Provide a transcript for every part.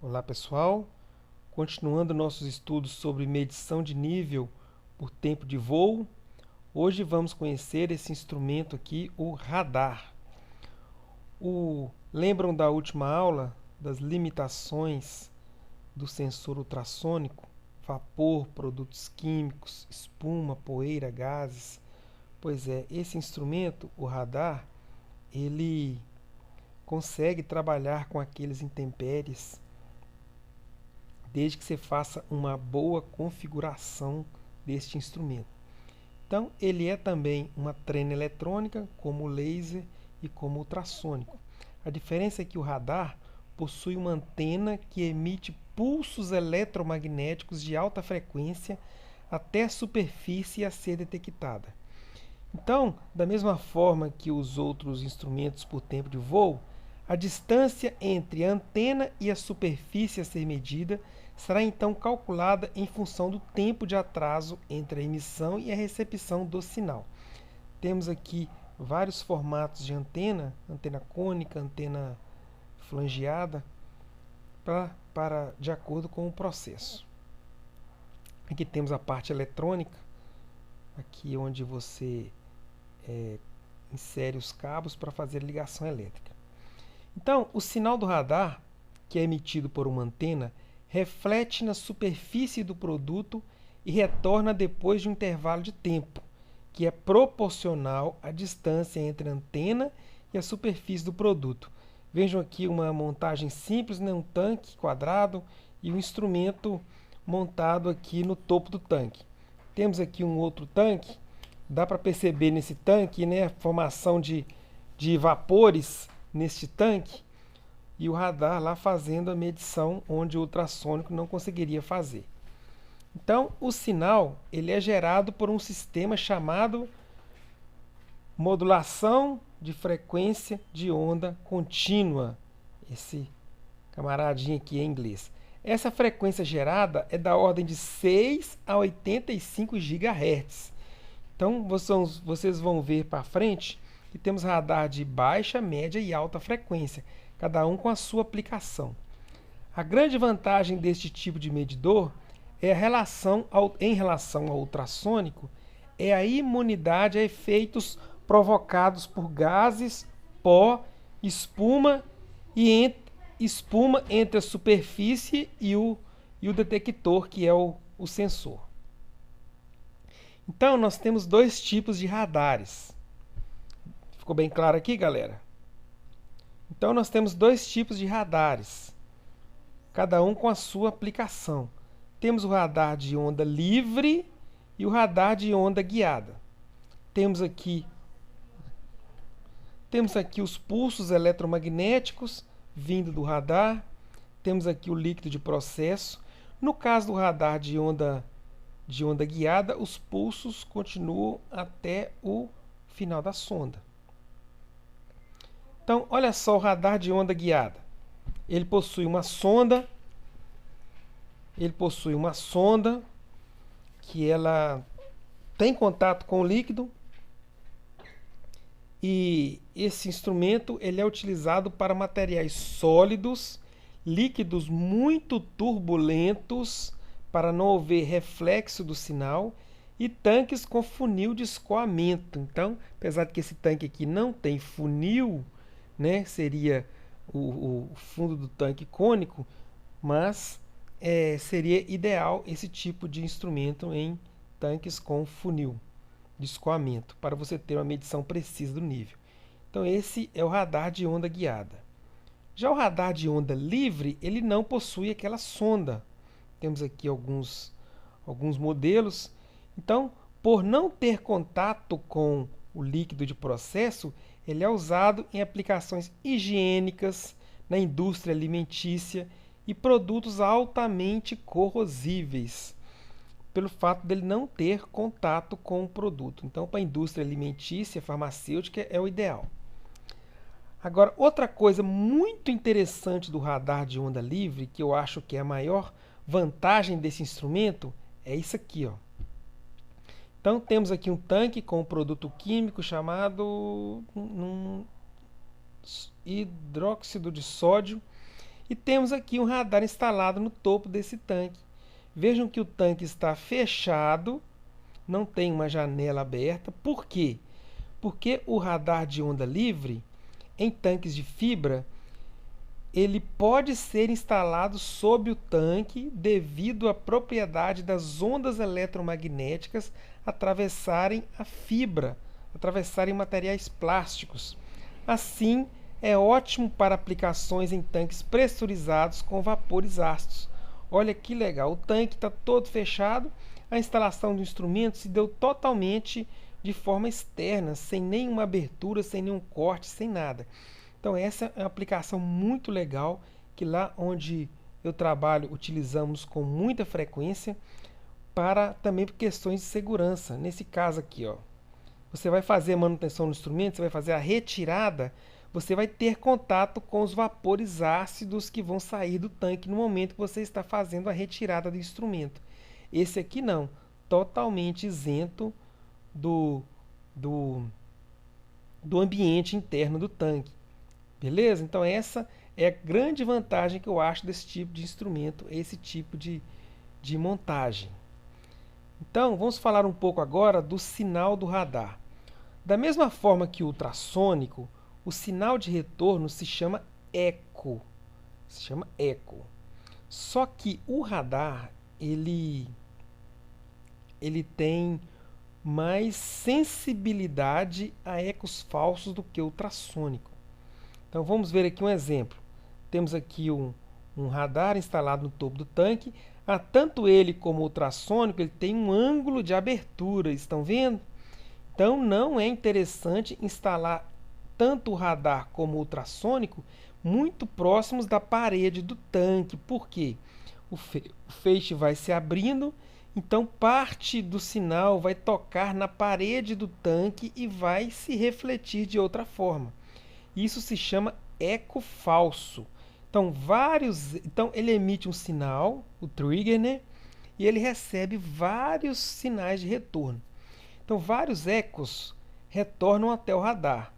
Olá pessoal, continuando nossos estudos sobre medição de nível por tempo de voo, hoje vamos conhecer esse instrumento aqui, o radar. Lembram da última aula das limitações do sensor ultrassônico? Vapor, produtos químicos, espuma, poeira, gases. Pois é, esse instrumento, o radar, ele consegue trabalhar com aqueles intempéries desde que você faça uma boa configuração deste instrumento. Então, ele é também uma trena eletrônica, como o laser e como o ultrassônico. A diferença é que o radar possui uma antena que emite pulsos eletromagnéticos de alta frequência até a superfície a ser detectada. Então, da mesma forma que os outros instrumentos por tempo de voo, a distância entre a antena e a superfície a ser medida será então calculada em função do tempo de atraso entre a emissão e a recepção do sinal. Temos aqui vários formatos de antena, antena cônica, antena flangeada, de acordo com o processo. Aqui temos a parte eletrônica, aqui onde você insere os cabos para fazer ligação elétrica. Então, o sinal do radar, que é emitido por uma antena, reflete na superfície do produto e retorna depois de um intervalo de tempo, que é proporcional à distância entre a antena e a superfície do produto. Vejam aqui uma montagem simples, um tanque quadrado e um instrumento montado aqui no topo do tanque. Temos aqui um outro tanque, dá para perceber nesse tanque, a formação de vapores neste tanque, e o radar lá fazendo a medição onde o ultrassônico não conseguiria fazer. Então, o sinal ele é gerado por um sistema chamado modulação de frequência de onda contínua. Esse camaradinho aqui em inglês. Essa frequência gerada é da ordem de 6 a 85 GHz. Então, vocês vão ver para frente que temos radar de baixa, média e alta frequência, cada um com a sua aplicação. A grande vantagem deste tipo de medidor é em relação ao ultrassônico, é a imunidade a efeitos provocados por gases, pó, espuma entre a superfície e o detector, que é o sensor. Então, nós temos dois tipos de radares. Ficou bem claro aqui, galera? Então, nós temos dois tipos de radares, cada um com a sua aplicação. Temos o radar de onda livre e o radar de onda guiada. Temos aqui os pulsos eletromagnéticos vindo do radar. Temos aqui o líquido de processo. No caso do radar de onda guiada, os pulsos continuam até o final da sonda. Então, olha só o radar de onda guiada. Ele possui uma sonda. Que ela tem contato com o líquido. E esse instrumento ele é utilizado para materiais sólidos, líquidos muito turbulentos, para não haver reflexo do sinal, e tanques com funil de escoamento. Então, apesar de que esse tanque aqui não tem funil, seria o fundo do tanque cônico, mas seria ideal esse tipo de instrumento em tanques com funil de escoamento, para você ter uma medição precisa do nível. Então, esse é o radar de onda guiada. Já o radar de onda livre, ele não possui aquela sonda. Temos aqui alguns modelos. Então, por não ter contato com o líquido de processo, ele é usado em aplicações higiênicas, na indústria alimentícia e produtos altamente corrosíveis, pelo fato dele não ter contato com o produto. Então, para a indústria alimentícia, farmacêutica, é o ideal. Agora, outra coisa muito interessante do radar de onda livre, que eu acho que é a maior vantagem desse instrumento, é isso aqui, ó. Então, temos aqui um tanque com um produto químico chamado hidróxido de sódio, E temos aqui um radar instalado no topo desse tanque. Vejam que o tanque está fechado, não tem uma janela aberta. Por quê? Porque o radar de onda livre, em tanques de fibra, ele pode ser instalado sob o tanque devido à propriedade das ondas eletromagnéticas atravessarem a fibra, atravessarem materiais plásticos. Assim, é ótimo para aplicações em tanques pressurizados com vapores ácidos. Olha que legal, o tanque está todo fechado, a instalação do instrumento se deu totalmente de forma externa, sem nenhuma abertura, sem nenhum corte, sem nada. Então essa é uma aplicação muito legal que lá onde eu trabalho utilizamos com muita frequência para também por questões de segurança. Nesse caso aqui, ó, você vai fazer a manutenção do instrumento, você vai fazer a retirada, você vai ter contato com os vapores ácidos que vão sair do tanque no momento que você está fazendo a retirada do instrumento. Esse aqui não, totalmente isento do ambiente interno do tanque. Beleza? Então essa é a grande vantagem que eu acho desse tipo de instrumento, esse tipo de montagem. Então vamos falar um pouco agora do sinal do radar. Da mesma forma que o ultrassônico, o sinal de retorno se chama eco. Se chama eco. Só que o radar, ele tem mais sensibilidade a ecos falsos do que o ultrassônico. Então vamos ver aqui um exemplo. Temos aqui um radar instalado no topo do tanque. Tanto ele como o ultrassônico ele tem um ângulo de abertura, estão vendo? Então não é interessante instalar tanto o radar como o ultrassônico muito próximos da parede do tanque. Por quê? O feixe vai se abrindo, então parte do sinal vai tocar na parede do tanque e vai se refletir de outra forma. Isso se chama eco falso. Então, ele emite um sinal, o trigger, né? E ele recebe vários sinais de retorno. Então, vários ecos retornam até o radar.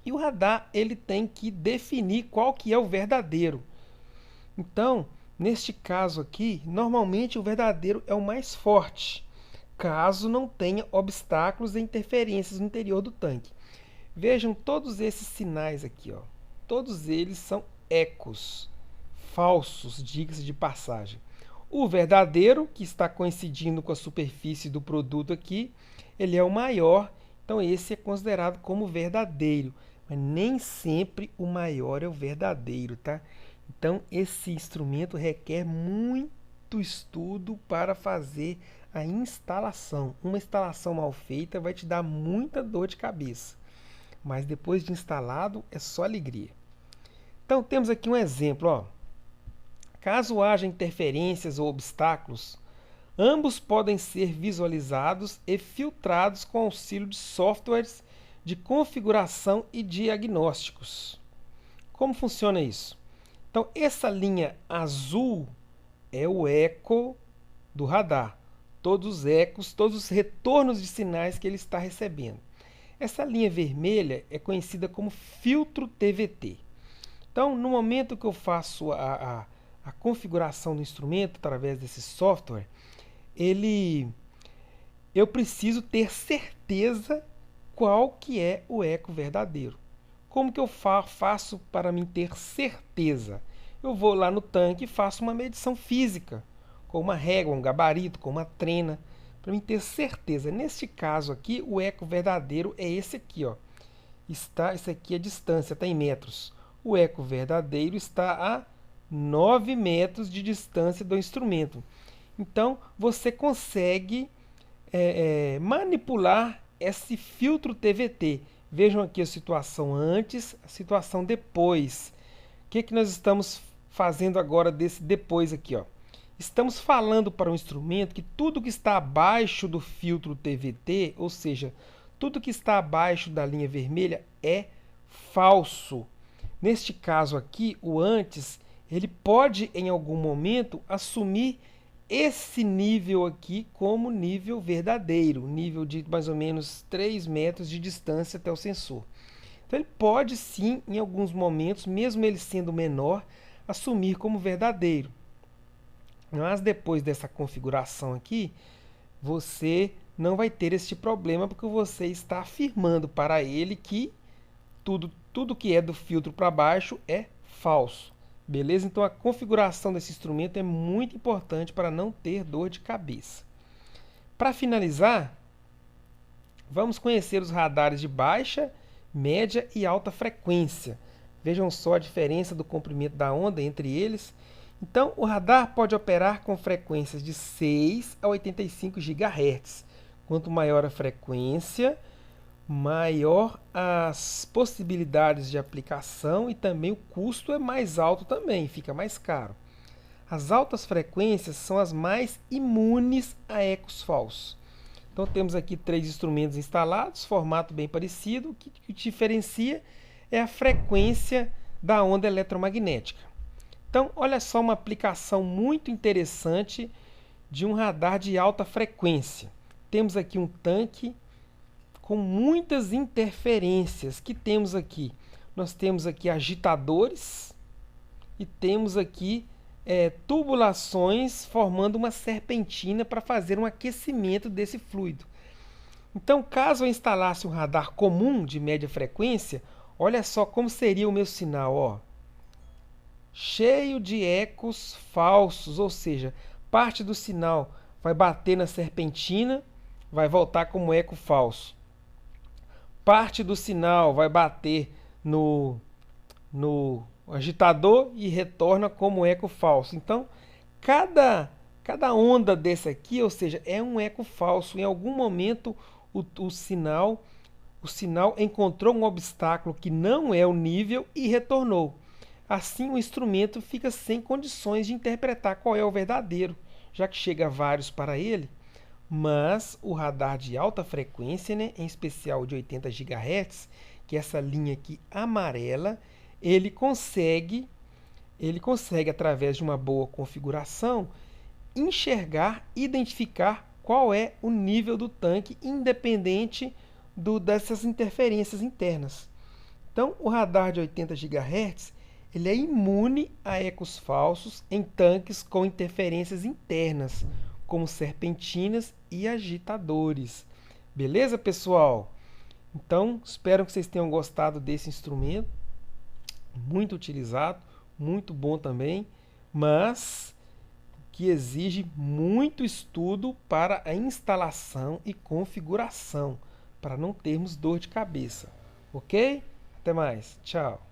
E o radar ele tem que definir qual que é o verdadeiro. Então, neste caso aqui, normalmente o verdadeiro é o mais forte, caso não tenha obstáculos e interferências no interior do tanque. Vejam todos esses sinais aqui, ó. Todos eles são ecos falsos, diga-se de passagem. O verdadeiro, que está coincidindo com a superfície do produto aqui, ele é o maior, então esse é considerado como verdadeiro. Mas nem sempre o maior é o verdadeiro, tá? Então esse instrumento requer muito estudo para fazer a instalação. Uma instalação mal feita vai te dar muita dor de cabeça. Mas depois de instalado é só alegria. Então temos aqui um exemplo, ó. Caso haja interferências ou obstáculos, ambos podem ser visualizados e filtrados com auxílio de softwares de configuração e diagnósticos. Como funciona isso? Então essa linha azul é o eco do radar. Todos os ecos, todos os retornos de sinais que ele está recebendo. Essa linha vermelha é conhecida como filtro TVT. Então, no momento que eu faço a configuração do instrumento através desse software, eu preciso ter certeza qual que é o eco verdadeiro. Como que eu faço para mim ter certeza? Eu vou lá no tanque e faço uma medição física, com uma régua, um gabarito, com uma trena, para mim ter certeza. Neste caso aqui, o eco verdadeiro é esse aqui, ó. Esse aqui é a distância, está em metros. O eco verdadeiro está a 9 metros de distância do instrumento. Então, você consegue manipular esse filtro TVT. Vejam aqui a situação antes, a situação depois. O que nós estamos fazendo agora desse depois aqui, ó? Estamos falando para o instrumento que tudo que está abaixo do filtro TVT, ou seja, tudo que está abaixo da linha vermelha é falso. Neste caso aqui, o antes, ele pode em algum momento assumir esse nível aqui como nível verdadeiro, nível de mais ou menos 3 metros de distância até o sensor. Então ele pode sim, em alguns momentos, mesmo ele sendo menor, assumir como verdadeiro. Mas depois dessa configuração aqui, você não vai ter este problema, porque você está afirmando para ele que tudo que é do filtro para baixo é falso. Beleza? Então a configuração desse instrumento é muito importante para não ter dor de cabeça. Para finalizar, vamos conhecer os radares de baixa, média e alta frequência. Vejam só a diferença do comprimento da onda entre eles. Então, o radar pode operar com frequências de 6 a 85 GHz. Quanto maior a frequência, maior as possibilidades de aplicação e também o custo é mais alto também, fica mais caro. As altas frequências são as mais imunes a ecos falsos. Então temos aqui 3 instrumentos instalados, formato bem parecido. O que diferencia é a frequência da onda eletromagnética. Então, olha só uma aplicação muito interessante de um radar de alta frequência. Temos aqui um tanque com muitas interferências. Que temos aqui? Nós temos aqui agitadores e temos aqui tubulações formando uma serpentina para fazer um aquecimento desse fluido. Então, caso eu instalasse um radar comum de média frequência, olha só como seria o meu sinal, ó. Cheio de ecos falsos, ou seja, parte do sinal vai bater na serpentina, vai voltar como eco falso. Parte do sinal vai bater no agitador e retorna como eco falso. Então, cada onda dessa aqui, ou seja, é um eco falso. Em algum momento o sinal encontrou um obstáculo que não é o nível e retornou. Assim, o instrumento fica sem condições de interpretar qual é o verdadeiro, já que chega vários para ele. Mas o radar de alta frequência, né, em especial de 80 GHz, que é essa linha aqui amarela, ele consegue, através de uma boa configuração, enxergar, identificar qual é o nível do tanque, independente dessas interferências internas. Então, o radar de 80 GHz ele é imune a ecos falsos em tanques com interferências internas, como serpentinas e agitadores. Beleza, pessoal? Então, espero que vocês tenham gostado desse instrumento. Muito utilizado, muito bom também, mas que exige muito estudo para a instalação e configuração, para não termos dor de cabeça. Ok? Até mais. Tchau.